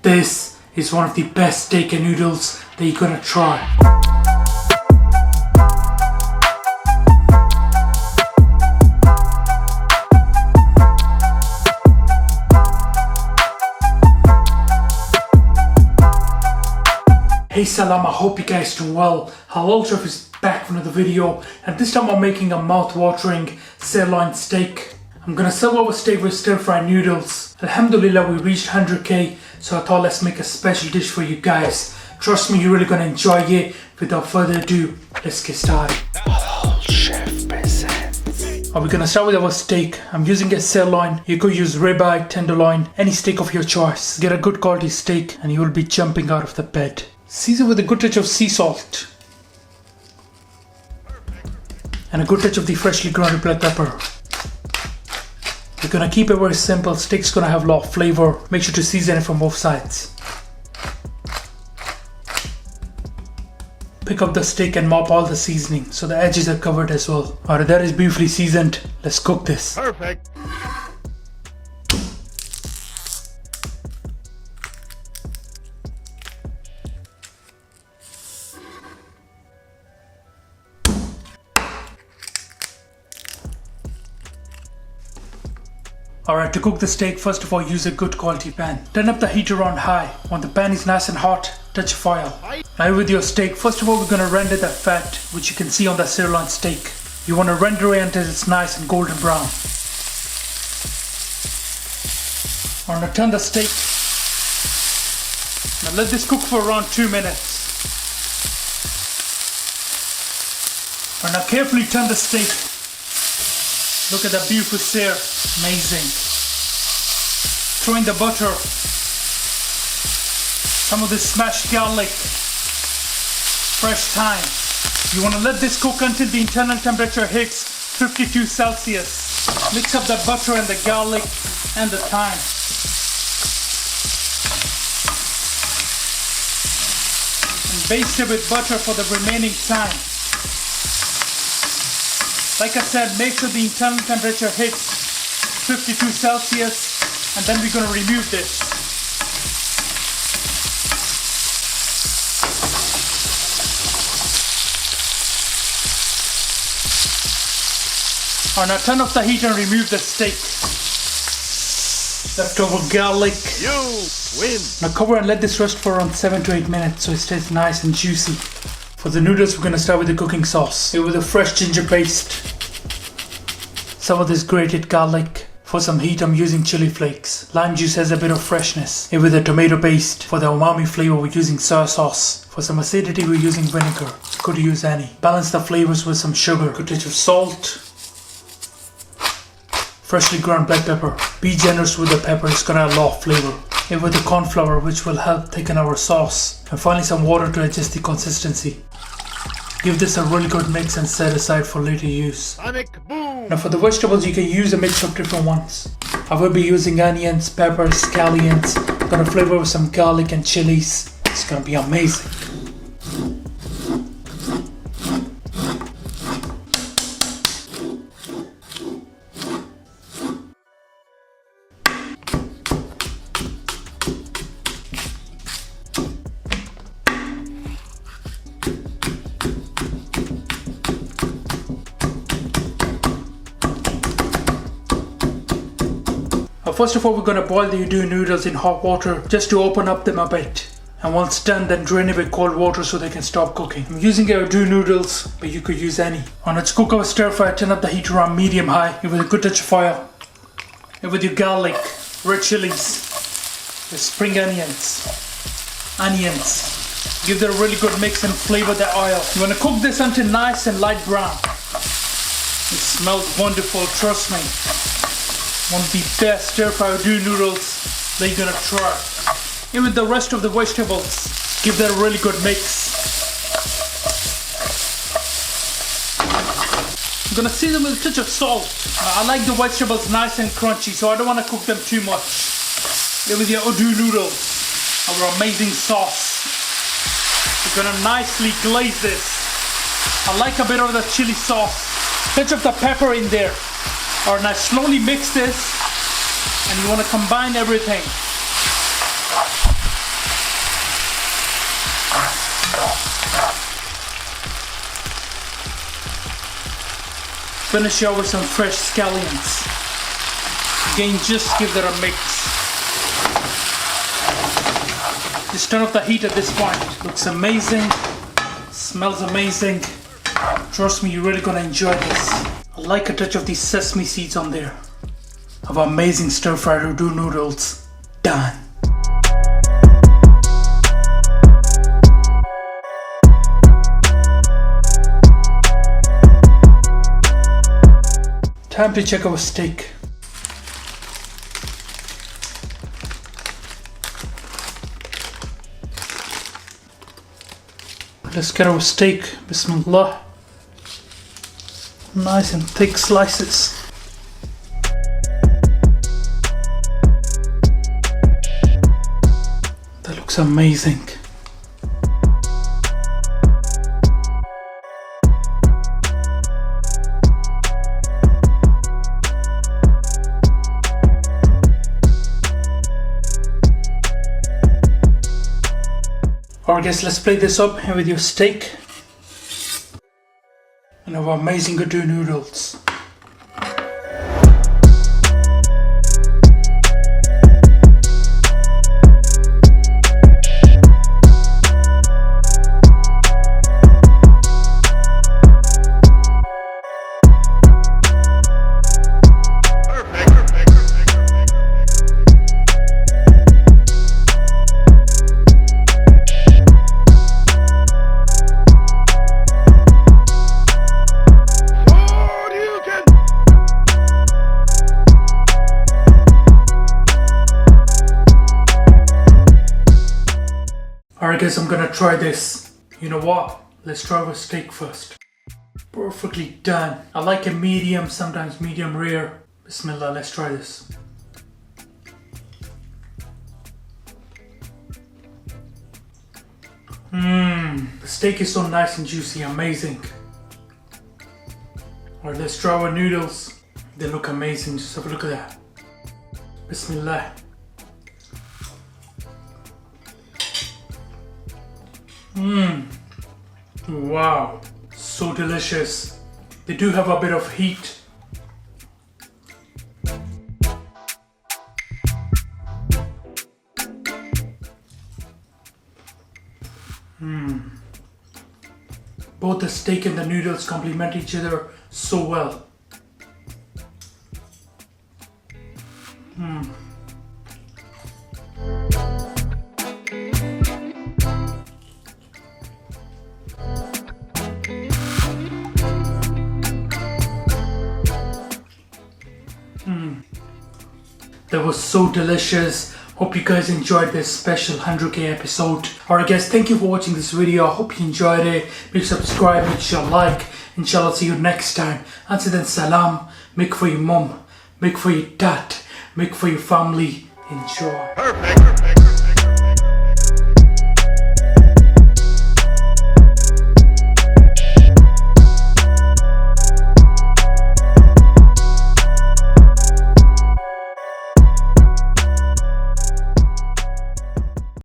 This is one of the best steak and noodles that you're gonna try. Hey Salam, I hope you guys doing well. Halal Chef is back for another video, and this time I'm making a mouth-watering sirloin steak. I'm gonna serve our steak with stir fry noodles. Alhamdulillah, we reached 100k, so I thought let's make a special dish for you guys. Trust me, you're really gonna enjoy it. Without further ado, let's get started. Halal Chef presents. We're gonna start with our steak. I'm using a sirloin. You could use ribeye, tenderloin, any steak of your choice. Get a good quality steak and you will be jumping out of the bed. Season with a good touch of sea salt and a good touch of the freshly ground black pepper. We're gonna keep it very simple. Steak's gonna have a lot of flavor. Make sure to season it from both sides. Pick up the steak and mop all the seasoning so the edges are covered as well. Alright, that is beautifully seasoned. Let's cook this. Perfect. Alright, to cook the steak, first of all use a good quality pan. Turn up the heater on high. When the pan is nice and hot, touch fire. Now with your steak, first of all we're going to render the fat, which you can see on the sirloin steak. You want to render it until it's nice and golden brown. I'm going to turn the steak. Now let this cook for around 2 minutes. And now carefully turn the steak. Look at that beautiful sear. Amazing. Throw in the butter. Some of this smashed garlic. Fresh thyme. You want to let this cook until the internal temperature hits 52 Celsius. Mix up the butter and the garlic and the thyme. And baste it with butter for the remaining time. Like I said, make sure the internal temperature hits 52 Celsius, and then we're going to remove this. Alright, now turn off the heat and remove the steak. Leftover garlic. You win. Now cover and let this rest for around 7 to 8 minutes so it stays nice and juicy. For the noodles, we're going to start with the cooking sauce. Here with a fresh ginger paste. Some of this grated garlic. For some heat, I'm using chili flakes. Lime juice has a bit of freshness. Here with a tomato paste. For the umami flavor, we're using soy sauce. For some acidity, we're using vinegar. Could use any. Balance the flavors with some sugar. Good touch of salt. Freshly ground black pepper. Be generous with the pepper, it's gonna have a lot of flavor. Here with the corn flour, which will help thicken our sauce. And finally some water to adjust the consistency. Give this a really good mix and set aside for later use. Now for the vegetables, you can use a mix of different ones. I will be using onions, peppers, scallions. I'm gonna flavor with some garlic and chilies. It's gonna be amazing. First of all, we're going to boil the udoon noodles in hot water just to open up them a bit. And once done, then drain it with cold water so they can stop cooking. I'm using our udoon noodles, but you could use any. And let's cook our stir fry. Turn up the heat around medium high with a good touch of fire. And with your garlic, red chilies, the spring onions. Give them a really good mix and flavor the oil. You want to cook this until nice and light brown. It smells wonderful, trust me. One of the best stir fry udoon noodles that you're gonna try. And with the rest of the vegetables, give that a really good mix. I'm gonna season with a touch of salt. I like the vegetables nice and crunchy, so I don't want to cook them too much. And with your udoon noodles, our amazing sauce. We're gonna nicely glaze this. I like a bit of the chili sauce. Touch of the pepper in there. Alright, now slowly mix this, and you want to combine everything. Finish out with some fresh scallions. Again, just give that a mix. Just turn off the heat at this point. Looks amazing. Smells amazing. Trust me, you're really gonna enjoy this. I like a touch of these sesame seeds on there. Of amazing stir fried udoon noodles. Done. Time to check our steak. Let's get our steak. Bismillah. Nice and thick slices. That looks amazing. Alright guys, let's plate this up with your steak and our amazing udoon noodles. Alright guys, I'm gonna try this. You know what? Let's try our steak first. Perfectly done. I like it medium, sometimes medium rare. Bismillah, let's try this. The steak is so nice and juicy, amazing. Alright, let's try our noodles. They look amazing, just have a look at that. Bismillah. Wow, so delicious. They do have a bit of heat. Both the steak and the noodles complement each other so well. That was so delicious. Hope you guys enjoyed this special 100k episode. Alright guys, thank you for watching this video. I hope you enjoyed it. Make sure to subscribe, make sure to like. Inshallah, see you next time. Until then, salam. Make for your mom, make for your dad, make for your family. Enjoy. Perfect.